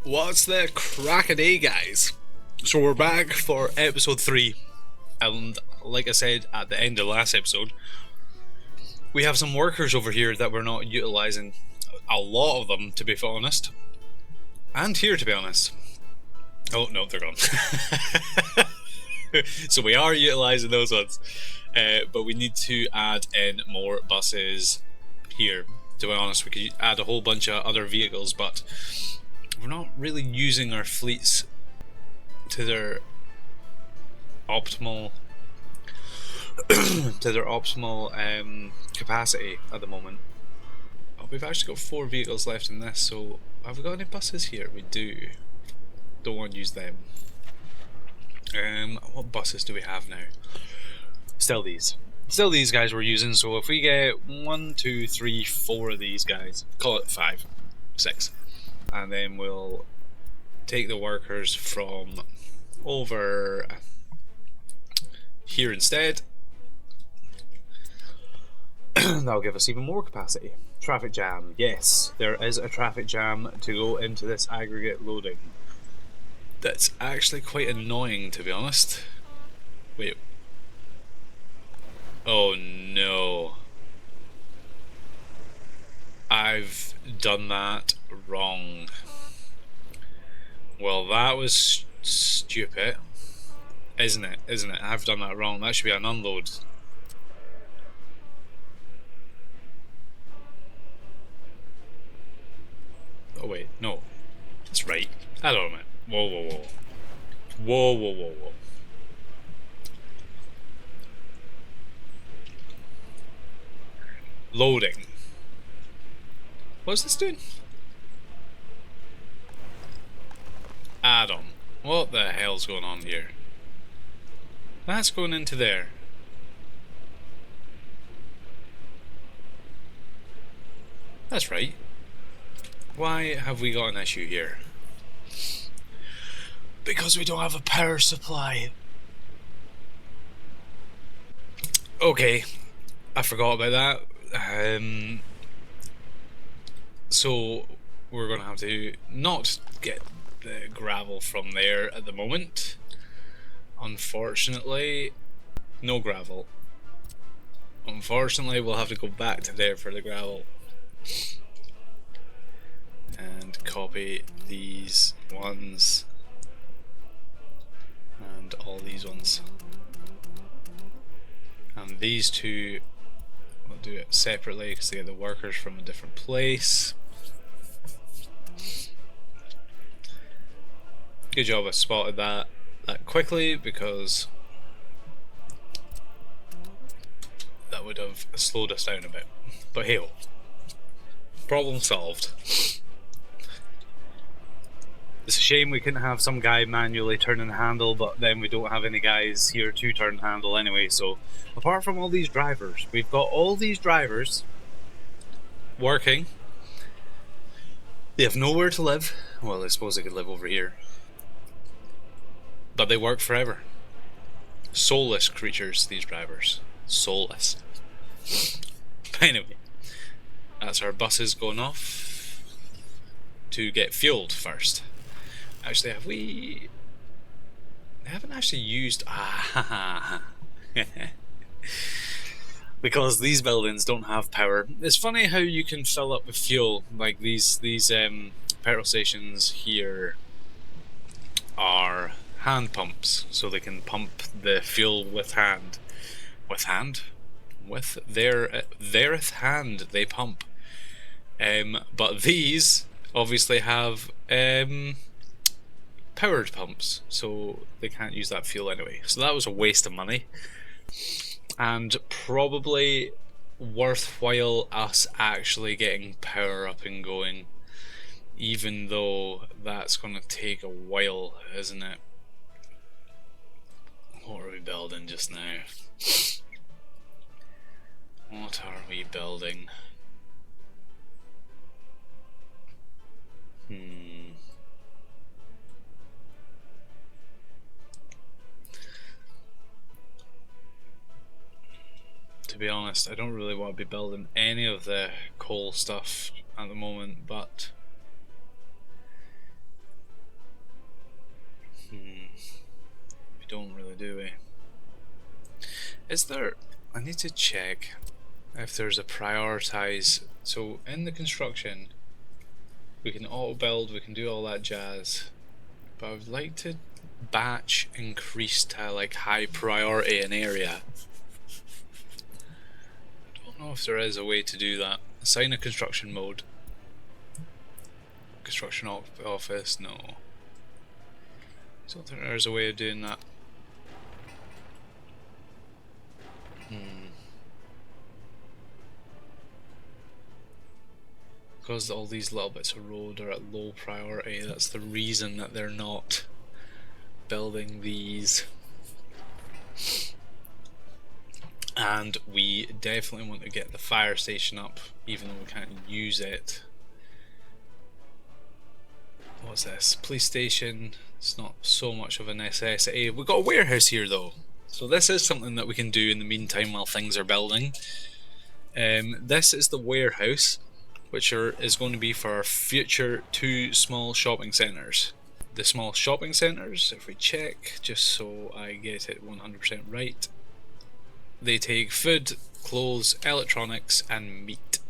What's the crack a day, guys? So we're back for episode 3, and like I said at the end of the last episode, we have some workers over here that we're not utilising. A lot of them, to be honest. And here, to be honest. Oh, no, they're gone. So we are utilising those ones. But we need to add in more buses here. To be honest, we could add a whole bunch of other vehicles, but we're not really using our fleets to their optimal capacity at the moment. Oh, we've actually got 4 vehicles left in this, so have we got any buses here? We do. Don't want to use them. What buses do we have now? Still these guys we're using, so if we get 1, 2, 3, 4 of these guys, call it 5, 6, and then we'll take the workers from over here instead. That'll give us even more capacity. Traffic jam. Yes, there is a traffic jam to go into this aggregate loading. That's actually quite annoying, to be honest. Wait. Oh no. I've done that wrong. Well, that was stupid. Isn't it? I've done that wrong. That should be an unload. Oh wait, no. That's right. I don't know. Whoa, whoa, whoa. Whoa, whoa, whoa, whoa. Loading. What's this doing? Add-on. What the hell's going on here? That's going into there. That's right. Why have we got an issue here? Because we don't have a power supply. Okay, I forgot about that. So we're gonna have to not get the gravel from there at the moment. Unfortunately, no gravel. Unfortunately, we'll have to go back to there for the gravel. And copy these ones. And all these ones. And these two, we'll do it separately because they get the workers from a different place. Good job I spotted that quickly, because that would have slowed us down a bit. But hey, problem solved. It's a shame we couldn't have some guy manually turning the handle, but then we don't have any guys here to turn the handle anyway, so apart from all these drivers, we've got all these drivers working. They have nowhere to live. Well, I suppose they could live over here. But they work forever. Soulless creatures, these drivers. Soulless. But anyway, that's our buses going off to get fueled first. Actually, we haven't actually used because these buildings don't have power. It's funny how you can fill up with fuel. Like these petrol stations here are hand pumps, so they can pump the fuel with hand. With their hand they pump. But these obviously have powered pumps, so they can't use that fuel anyway. So that was a waste of money, and probably worthwhile us actually getting power up and going, even though that's going to take a while, isn't it? What are we building just now? What are we building? To be honest, I don't really want to be building any of the coal stuff at the moment, but don't really, do we? Is there... I need to check if there's a prioritize. So in the construction, we can auto build, we can do all that jazz, but I would like to batch increase to like high priority an area. I don't know if there is a way to do that. Assign a construction mode. Construction office, no. I don't think there's a way of doing that. Because all these little bits of road are at low priority, that's the reason that they're not building these. And we definitely want to get the fire station up, even though we can't use it. What's this? Police station. It's not so much of a necessity. We've got a warehouse here though, so this is something that we can do in the meantime while things are building. This is the warehouse, which is going to be for our future 2 small shopping centres. The small shopping centres, if we check, just so I get it 100% right, they take food, clothes, electronics and meat.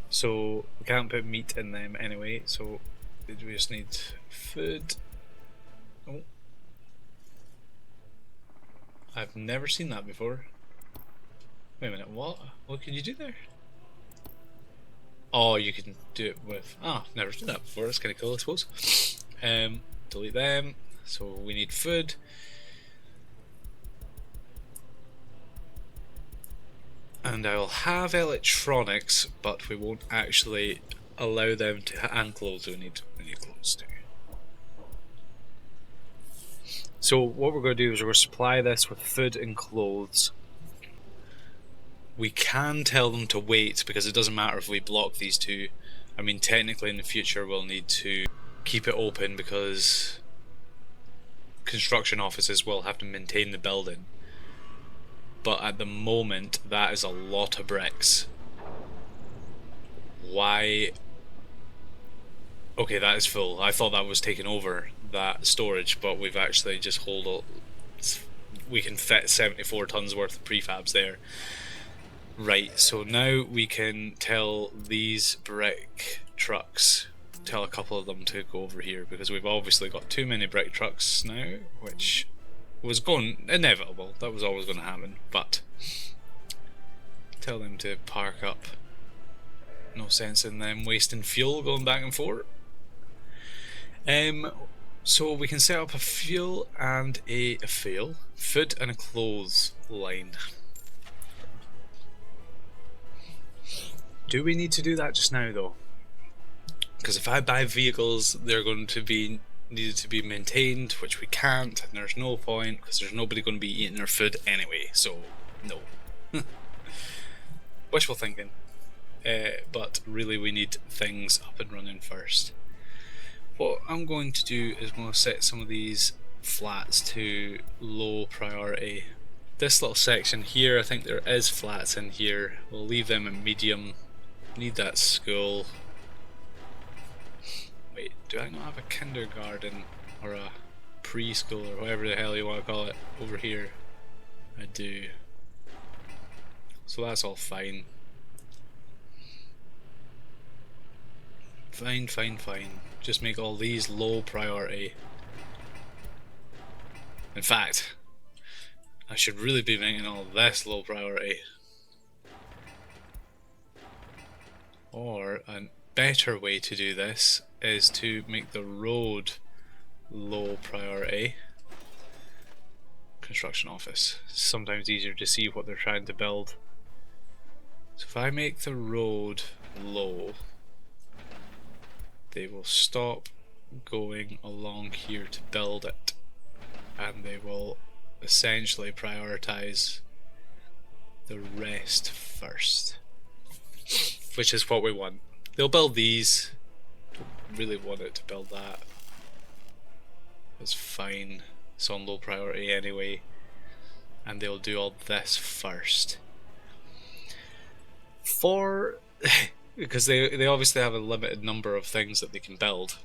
So we can't put meat in them anyway, so we just need food. Oh, I've never seen that before. Wait a minute, what? What can you do there? Oh, you can do it with... Ah, oh, never seen that before, that's kind of cool I suppose. Delete them, so we need food. And I will have electronics, but we won't actually allow them to... and clothes, we need clothes too. So what we're going to do is we're going to supply this with food and clothes. We can tell them to wait because it doesn't matter if we block these 2. I mean, technically in the future we'll need to keep it open because construction offices will have to maintain the building. But at the moment that is a lot of bricks. Why? Okay, that is full. I thought that was taking over that storage, but we've actually just we can fit 74 tons worth of prefabs there. Right, so now we can tell these brick trucks, tell a couple of them to go over here, because we've obviously got too many brick trucks now, which was inevitable, that was always going to happen, but tell them to park up. No sense in them wasting fuel going back and forth. So we can set up a fuel and food and a clothes line. Do we need to do that just now though? Because if I buy vehicles, they're going to be needed to be maintained, which we can't, and there's no point because there's nobody going to be eating their food anyway, so no. Wishful thinking. But really we need things up and running first. What I'm going to do is I'm going to set some of these flats to low priority. This little section here, I think there is flats in here. We'll leave them in medium. Need that school. Wait, do I not have a kindergarten or a preschool or whatever the hell you want to call it over here? I do. So that's all fine. Fine. Just make all these low priority. In fact, I should really be making all this low priority. Or a better way to do this is to make the road low priority. Construction office. It's sometimes easier to see what they're trying to build. So if I make the road low, they will stop going along here to build it, and they will essentially prioritize the rest first, which is what we want. They'll build these. Don't really want it to build that. It's fine. It's on low priority anyway, and they'll do all this first. Because they obviously have a limited number of things that they can build.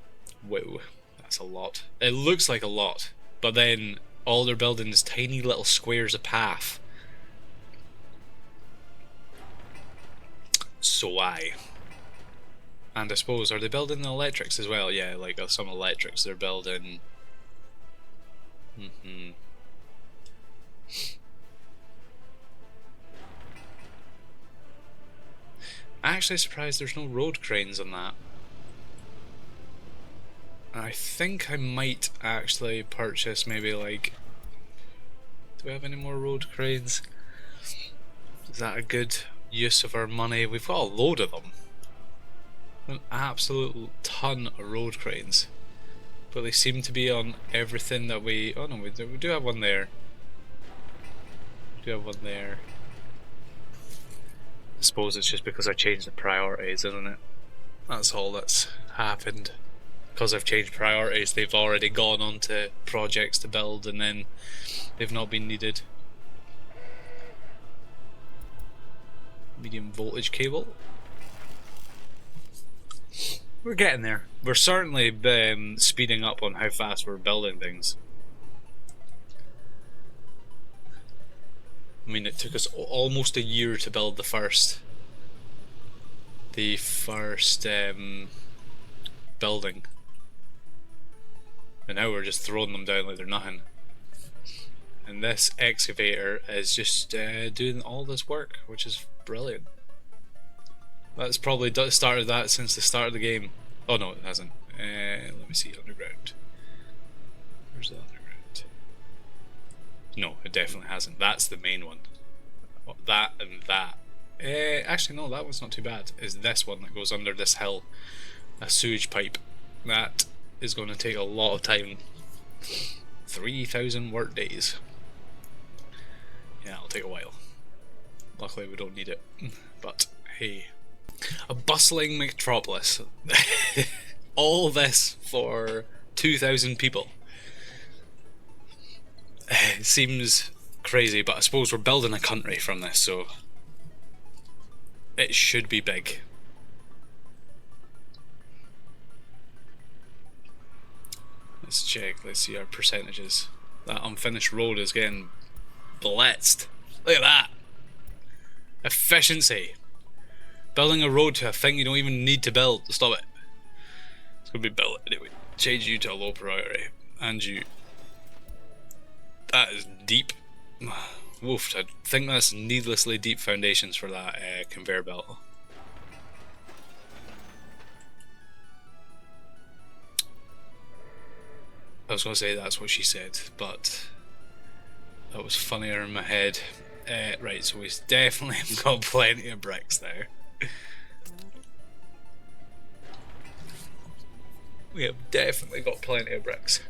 Whoa, that's a lot. It looks like a lot, but then All they're building is tiny little squares of path. So why? And I suppose, are they building the electrics as well? Yeah, like some electrics they're building. I'm actually surprised there's no road cranes on that. I think I might actually purchase maybe like... Do we have any more road cranes? Is that a good use of our money? We've got a load of them. An absolute ton of road cranes. But they seem to be on everything that we... Oh no, we do have one there. We do have one there. I suppose it's just because I changed the priorities, isn't it? That's all that's happened. Because I've changed priorities, they've already gone on to projects to build and then they've not been needed. Medium voltage cable. We're getting there. We're certainly speeding up on how fast we're building things. I mean, it took us almost a year to build the first building, and now we're just throwing them down like they're nothing. And this excavator is just doing all this work, which is brilliant. That's probably started that since the start of the game. Oh no, it hasn't. Let me see, underground. Where's the underground? No, it definitely hasn't. That's the main one. That and that. Actually no, that one's not too bad. Is this one that goes under this hill. A sewage pipe. That is going to take a lot of time. 3,000 work days. Yeah, it'll take a while. Luckily we don't need it. But hey. A bustling metropolis. All this for 2,000 people. It seems crazy, but I suppose we're building a country from this, so it should be big. Let's check, let's see our percentages. That unfinished road is getting blitzed. Look at that! Efficiency! Building a road to a thing you don't even need to build. Stop it. It's gonna be built anyway. Change you to a low priority. And you. That is deep. Oof, I think that's needlessly deep foundations for that conveyor belt. I was going to say that's what she said, but that was funnier in my head. Right, so we've definitely got plenty of bricks there. We have definitely got plenty of bricks.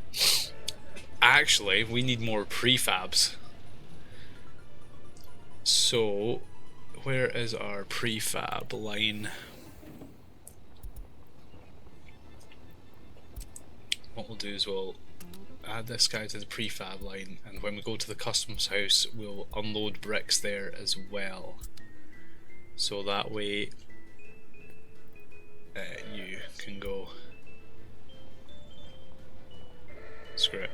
Actually, we need more prefabs. So, where is our prefab line? What we'll do is we'll add this guy to the prefab line, and when we go to the customs house, we'll unload bricks there as well. So that way, you can go. Screw it.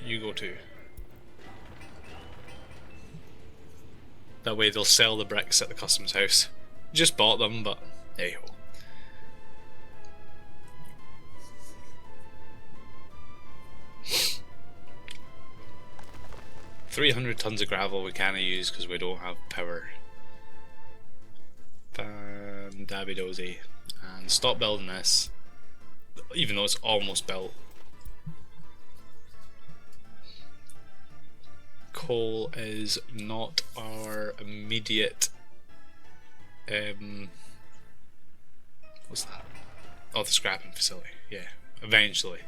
You go too. That way they'll sell the bricks at the customs house. Just bought them, but hey ho. $300 tons of gravel we can't use because we don't have power. Dabby dozy. And stop building this, even though it's almost built. Coal is not our immediate what's that? Oh, the scrapping facility. Yeah, eventually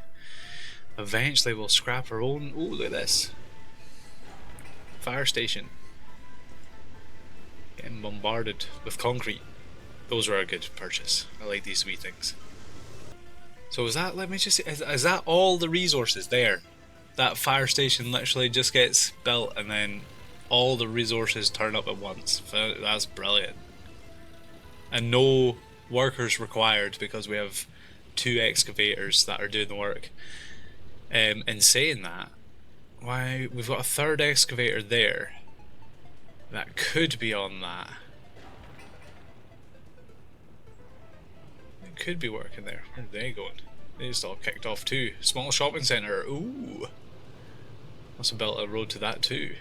we'll scrap our own. Oh, look at this fire station getting bombarded with concrete. Those are a good purchase. I like these wee things. So is that, let me just see, is that all the resources there? That fire station literally just gets built and then all the resources turn up at once. That's brilliant. And no workers required because we have 2 excavators that are doing the work. In saying that, Why, we've got a third excavator there. That could be on that. It could be working there. Where are they going? They just all kicked off too. Small shopping centre. Ooh. Must have built a road to that too.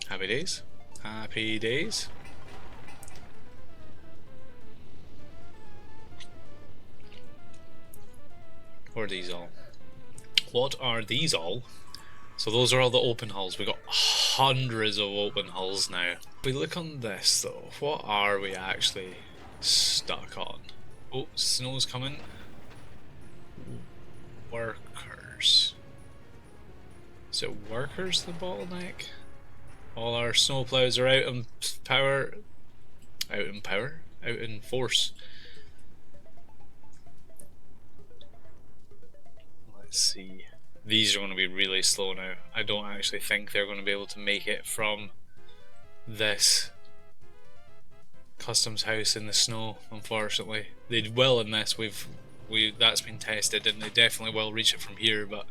Happy days. Happy days. What are these all? What are these all? So those are all the open hulls. We've got hundreds of open hulls now. If we look on this though, what are we actually stuck on? Oh, snow's coming. Workers. Is it workers the bottleneck? All our snowplows are out in power. Out in power? Out in force. Let's see. These are going to be really slow now. I don't actually think they're going to be able to make it from this customs house in the snow, unfortunately. They will in this. That's been tested, and they definitely will reach it from here, but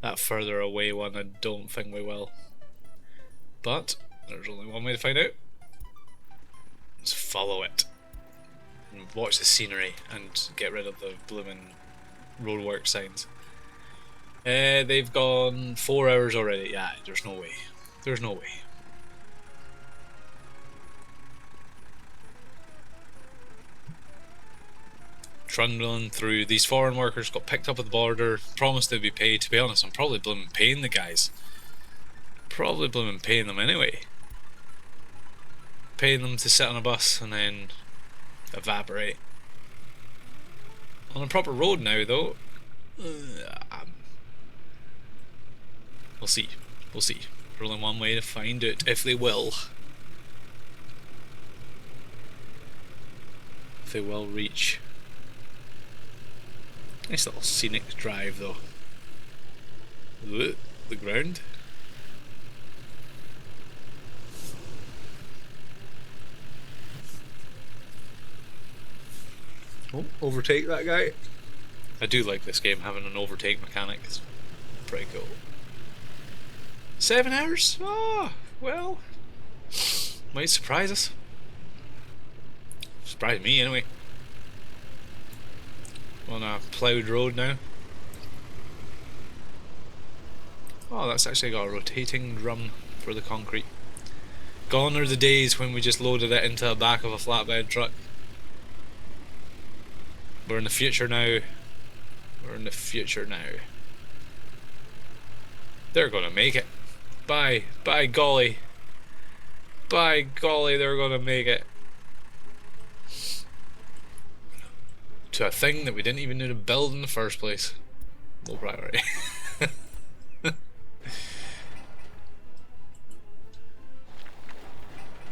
that further away one I don't think we will. But there's only one way to find out. Let's follow it and watch the scenery and get rid of the blooming roadwork signs. They've gone 4 hours already. Yeah, there's no way. There's no way. Trundling through. These foreign workers got picked up at the border, promised they'd be paid. To be honest, I'm probably blooming paying the guys. Probably blooming paying them anyway. Paying them to sit on a bus and then evaporate. On a proper road now, though. We'll see. We'll see. There's only one way to find out if they will. If they will reach. Nice little scenic drive though. Look, the ground. Oh, overtake that guy. I do like this game having an overtake mechanic. It's pretty cool. 7 hours? Oh, well, might surprise us. Surprise me anyway. On a ploughed road now. Oh, that's actually got a rotating drum for the concrete. Gone are the days when we just loaded it into the back of a flatbed truck. We're in the future now. We're in the future now. They're gonna make it. By golly. By golly, they're gonna make it. To a thing that we didn't even know to build in the first place. Low priority.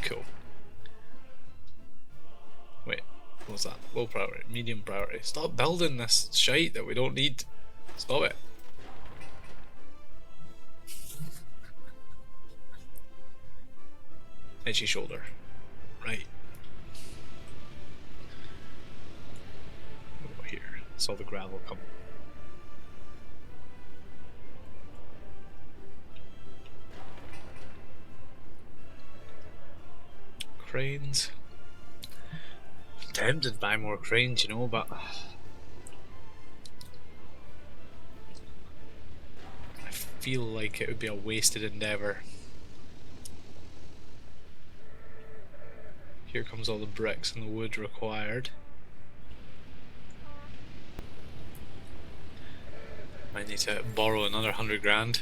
Cool. Wait, what's that? Low priority, medium priority. Stop building this shite that we don't need. Stop it. Edgy shoulder. Right. Over here. Saw the gravel come. Cranes. I'm tempted to buy more cranes, you know, but I feel like it would be a wasted endeavour. Here comes all the bricks and the wood required. Might need to borrow another 100 grand.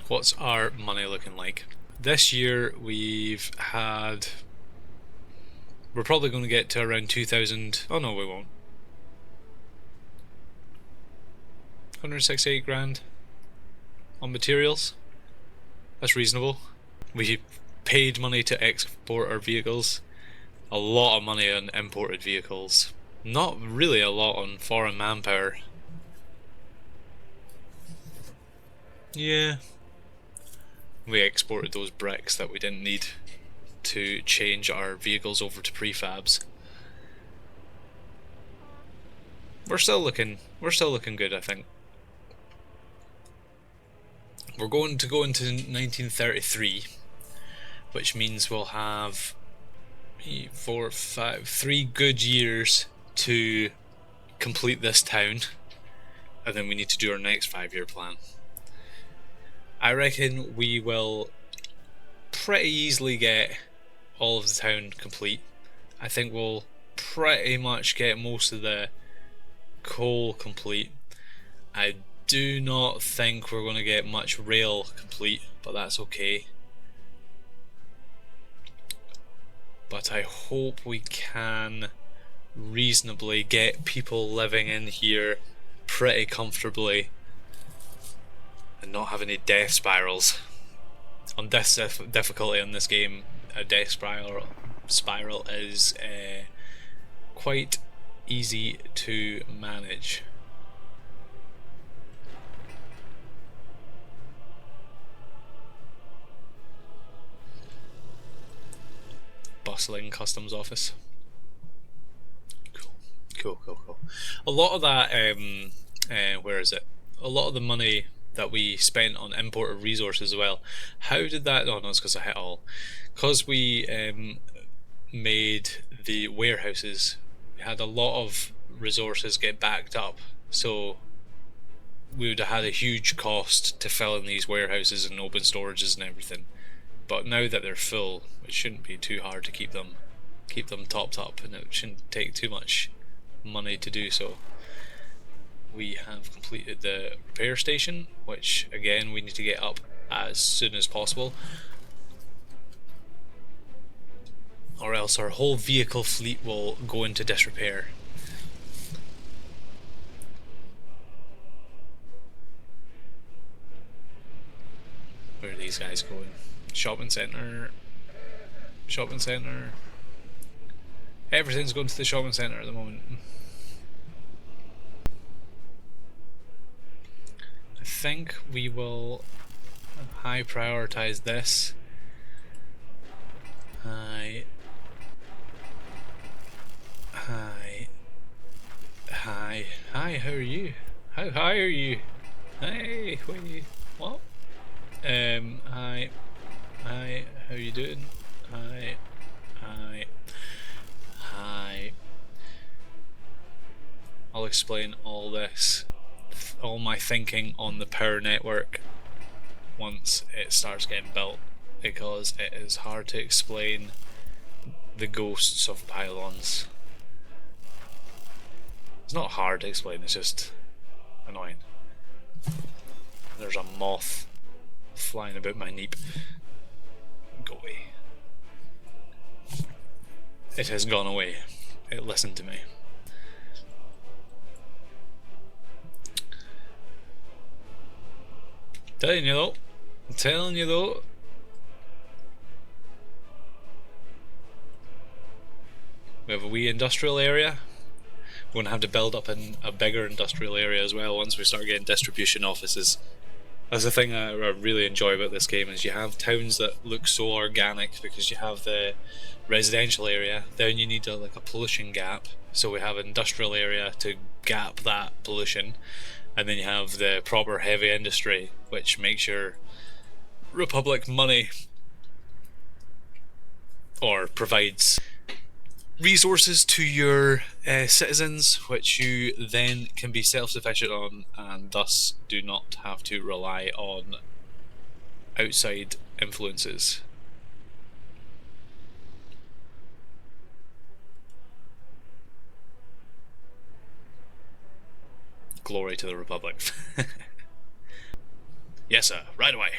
What's our money looking like? This year we're probably going to get to around 2,000. Oh no, we won't. 168 grand on materials. That's reasonable. We paid money to export our vehicles. A lot of money on imported vehicles. Not really a lot on foreign manpower. Yeah. We exported those bricks that we didn't need to change our vehicles over to prefabs. We're still looking good, I think. We're going to go into 1933, which means we'll have 3 good years to complete this town, and then we need to do our next 5-year plan. I reckon we will pretty easily get all of the town complete. I think we'll pretty much get most of the coal complete. I do not think we're going to get much rail complete, but that's okay. But I hope we can reasonably get people living in here pretty comfortably and not have any death spirals. On this difficulty in this game, a death spiral is quite easy to manage. Bustling customs office. Cool. A lot of that, where is it? A lot of the money that we spent on imported resources as well. How did that? Oh no, it's because I hit all. Because we made the warehouses, we had a lot of resources get backed up, so we would have had a huge cost to fill in these warehouses and open storages and everything. But now that they're full, it shouldn't be too hard to keep them topped up, and it shouldn't take too much money to do so. We have completed the repair station, which again we need to get up as soon as possible, or else our whole vehicle fleet will go into disrepair. Where are these guys going? Shopping centre. Everything's going to the shopping centre at the moment. I think we will high prioritize this. Hi, how are you? How high are you? Hey, wait, what? Hi, how you doing? Hi. I'll explain all this, all my thinking on the power network once it starts getting built, because it is hard to explain the ghosts of pylons. It's not hard to explain, it's just annoying. There's a moth flying about my neep. Go away. It has gone away. It listened to me. Telling you though. We have a wee industrial area. We're going to have to build up in a bigger industrial area as well once we start getting distribution offices. That's the thing I really enjoy about this game, is you have towns that look so organic because you have the residential area, then you need like a pollution gap, so we have an industrial area to gap that pollution, and then you have the proper heavy industry which makes your Republic money, or provides resources to your citizens, which you then can be self-sufficient on, and thus do not have to rely on outside influences. Glory to the Republic. Yes sir, right away.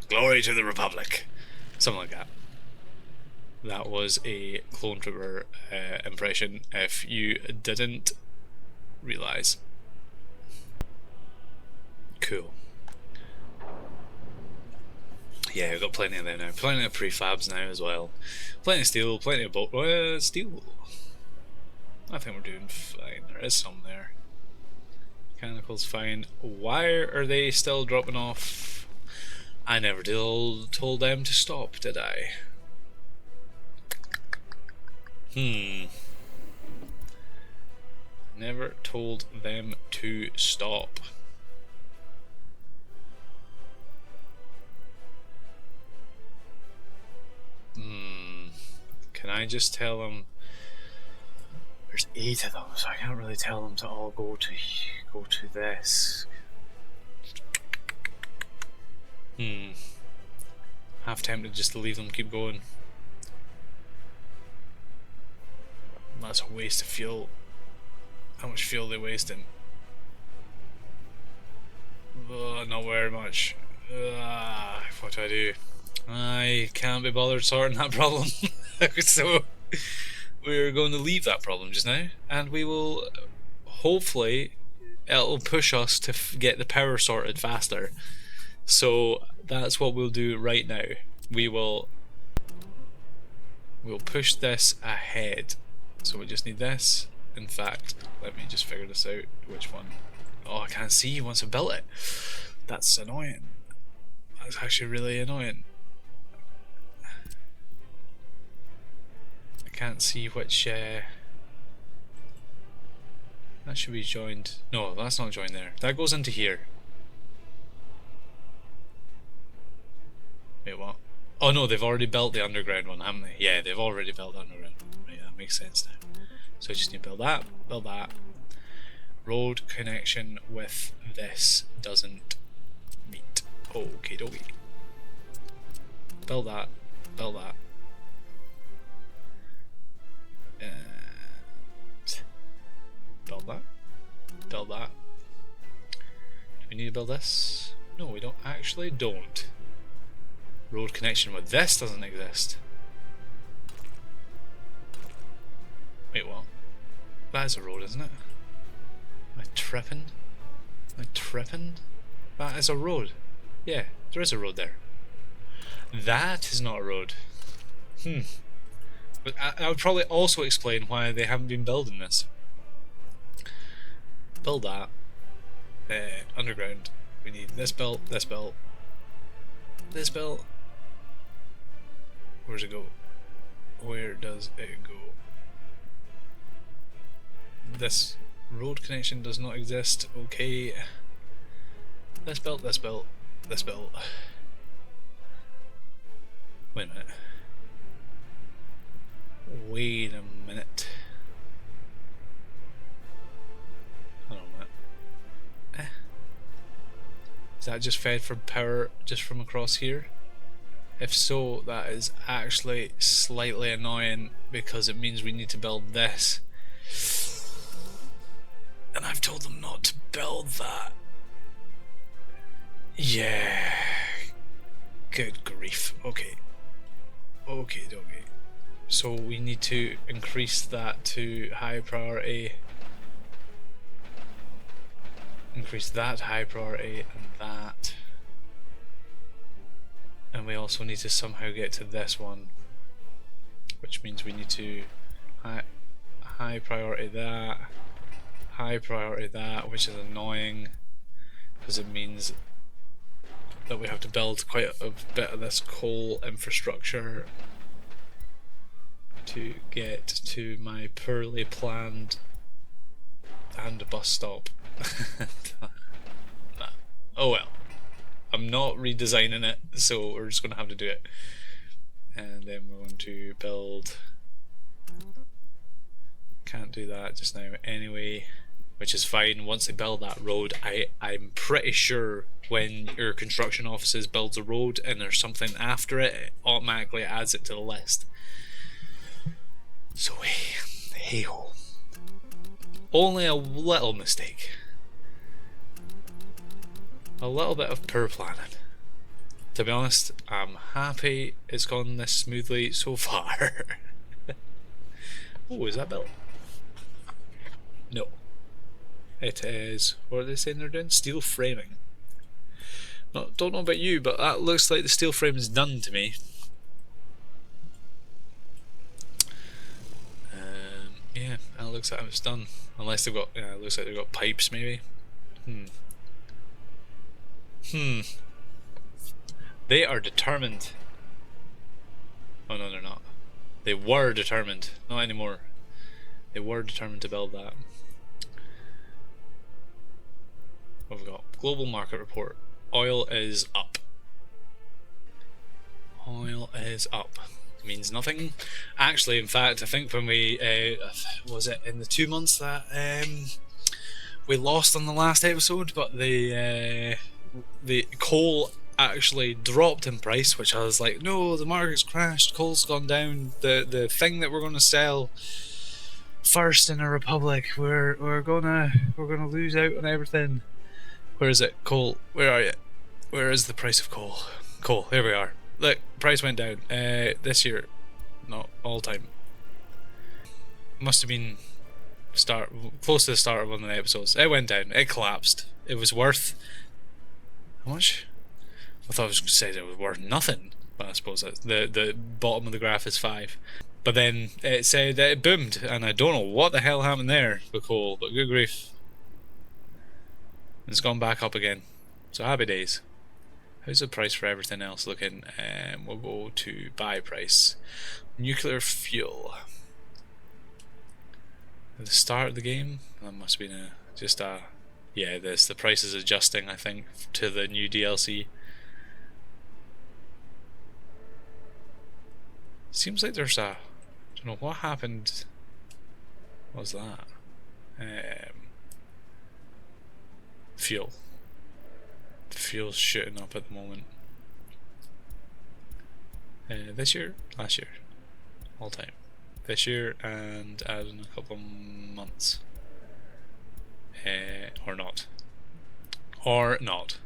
Glory to the Republic. Something like that. That was a Clone Trooper impression, if you didn't realise. Cool. Yeah, we've got plenty of them now. Plenty of prefabs now as well. Plenty of steel, plenty of steel. I think we're doing fine. There is some there. Mechanical's fine. Why are they still dropping off? I never told them to stop, did I? Never told them to stop. Can I just tell them? There's 8 of them, so I can't really tell them to all go to this. Half tempted just to leave them keep going. That's a waste of fuel. How much fuel are they wasting? Not very much. What do? I can't be bothered sorting that problem. So we're going to leave that problem just now, and we will hopefully it'll push us to get the power sorted faster. So that's what we'll do right now. We'll push this ahead. So we just need this. In fact, let me just figure this out. Which one? Oh, I can't see once I built it. That's annoying. That's actually really annoying. I can't see which. That should be joined. No, that's not joined there. That goes into here. Wait, what? Oh no, they've already built the underground one, haven't they? Yeah, they've already built the underground. Right, that makes sense now. So I just need to build that, build that. Road connection with this doesn't meet. Okay, dokie. Build that, build that. And build that, build that. Do we need to build this? No, we don't actually don't. Road connection with this doesn't exist. Wait, what? That is a road, isn't it? Am I tripping? Am I tripping? That is a road. Yeah, there is a road there. That is not a road. But I would probably also explain why they haven't been building this. Build that. Underground. We need this built, this built, this built. Where's it go? Where does it go? This road connection does not exist. Okay. This built, this built, this built. Wait a minute. Wait a minute. Hold on a minute. Is that just fed from power just from across here? If so, that is actually slightly annoying because it means we need to build this. And I've told them not to build that. Yeah. Good grief. Okay. Okay, okay. So we need to increase that to high priority. Increase that high priority and that. And we also need to somehow get to this one, which means we need to high priority that, high priority that, which is annoying because it means that we have to build quite a bit of this coal infrastructure to get to my poorly planned and bus stop. Nah. Oh well. I'm not redesigning it, so we're just going to have to do it. And then we're going to build... Can't do that just now anyway, which is fine. Once they build that road, I'm pretty sure when your construction offices builds a road and there's something after it, it automatically adds it to the list. So hey ho. Only a little mistake. A little bit of poor planning. To be honest, I'm happy it's gone this smoothly so far. Oh, is that built? No. It is, what are they saying they're doing? Steel framing. Don't know about you, but that looks like the steel frame is done to me. Yeah, that looks like it's done. Unless they've got, yeah, it looks like they've got pipes maybe. They are determined. Oh no, they're not. They were determined. Not anymore. They were determined to build that. What have we got? Global market report. Oil is up. Oil is up. It means nothing. Actually, in fact, I think when we was it in the 2 months that we lost on the last episode, but the coal actually dropped in price, which I was like, no, the market's crashed, coal's gone down. The thing that we're going to sell first in a republic, we're gonna lose out on everything. Where is it? Coal, where are you? Where is the price of coal? Coal, here we are. Look, price went down this year, not all time. Must have been close to the start of one of the episodes. It went down. It collapsed. It was worth how much? I thought I was going to say it was worth nothing, but I suppose the bottom of the graph is 5. But then it said that it boomed, and I don't know what the hell happened there with coal, but good grief. It's gone back up again. So happy days. How's the price for everything else looking? We'll go to buy price. Nuclear fuel. At the start of the game, that must have been yeah, the price is adjusting, I think, to the new DLC. Seems like there's I don't know what happened. What was that? Fuel. The fuel's shooting up at the moment. This year? Last year? All time. This year and add in a couple of months. Or not. Or not.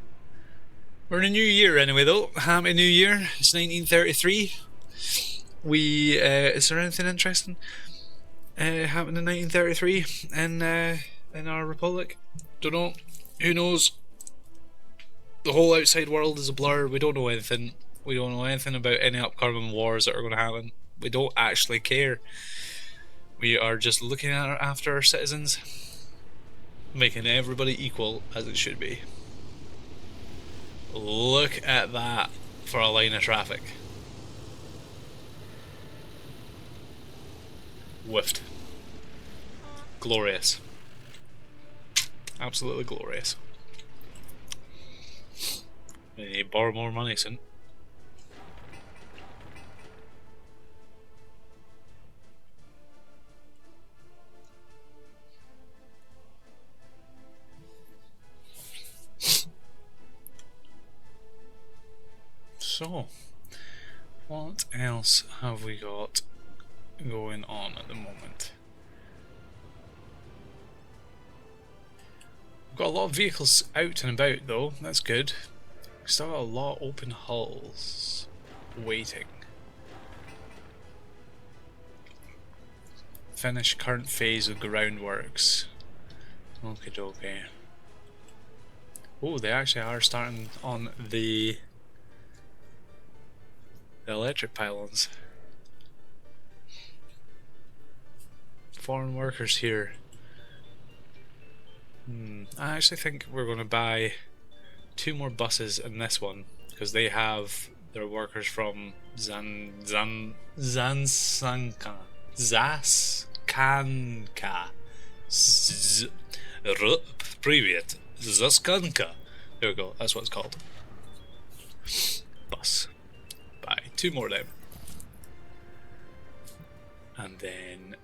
We're in a new year anyway though. Happy New Year. It's 1933. Is there anything interesting happened in 1933 in our republic? Don't know. Who knows? The whole outside world is a blur. We don't know anything. We don't know anything about any upcoming wars that are going to happen. We don't actually care. We are just looking after our citizens, making everybody equal as it should be. Look at that for a line of traffic. Whiffed. Glorious. Absolutely glorious. We need to borrow more money soon. So, what else have we got going on at the moment? We've got a lot of vehicles out and about though, that's good. We've still got a lot of open hulls waiting. Finish current phase of groundworks. Okie dokie. Oh, they actually are starting on the electric pylons. Foreign workers here. I actually think we're going to buy 2 more buses in this one because they have their workers from Zaskanka. Привет. Zaskanka. There we go, that's what it's called. Bus. Buy 2 more of them. And then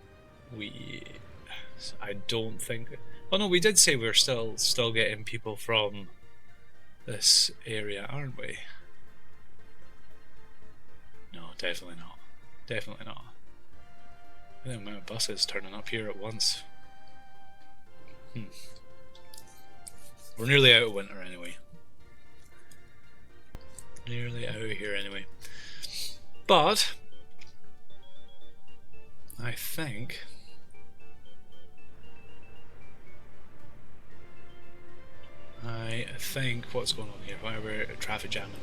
I don't think... Oh no, we did say we're still getting people from this area, aren't we? No, definitely not. Definitely not. The amount of buses turning up here at once. We're nearly out of winter anyway. Nearly out of here anyway. But I think what's going on here? Why are we traffic jamming?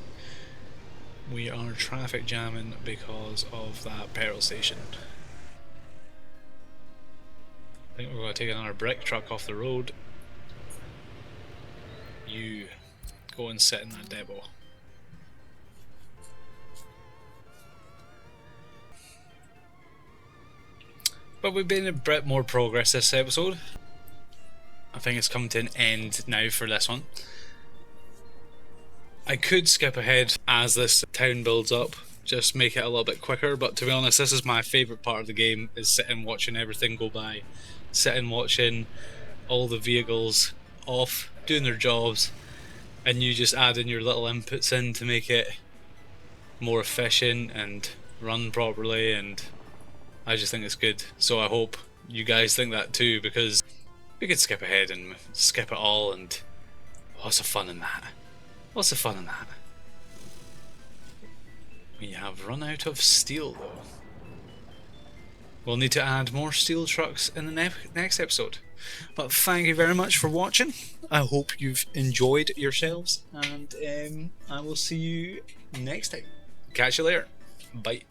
We are traffic jamming because of that petrol station. I think we're going to take another brick truck off the road. You go and sit in that depot. But we've been a bit more progress this episode. I think it's come to an end now for this one. I could skip ahead as this town builds up, just make it a little bit quicker, but to be honest, this is my favourite part of the game, is sitting watching everything go by. Sitting watching all the vehicles off, doing their jobs, and you just add in your little inputs in to make it more efficient and run properly, and I just think it's good. So I hope you guys think that too, because we could skip ahead and skip it all, and what's the fun in that? What's the fun in that? We have run out of steel though. We'll need to add more steel trucks in the next episode. But thank you very much for watching. I hope you've enjoyed yourselves, and I will see you next time. Catch you later. Bye.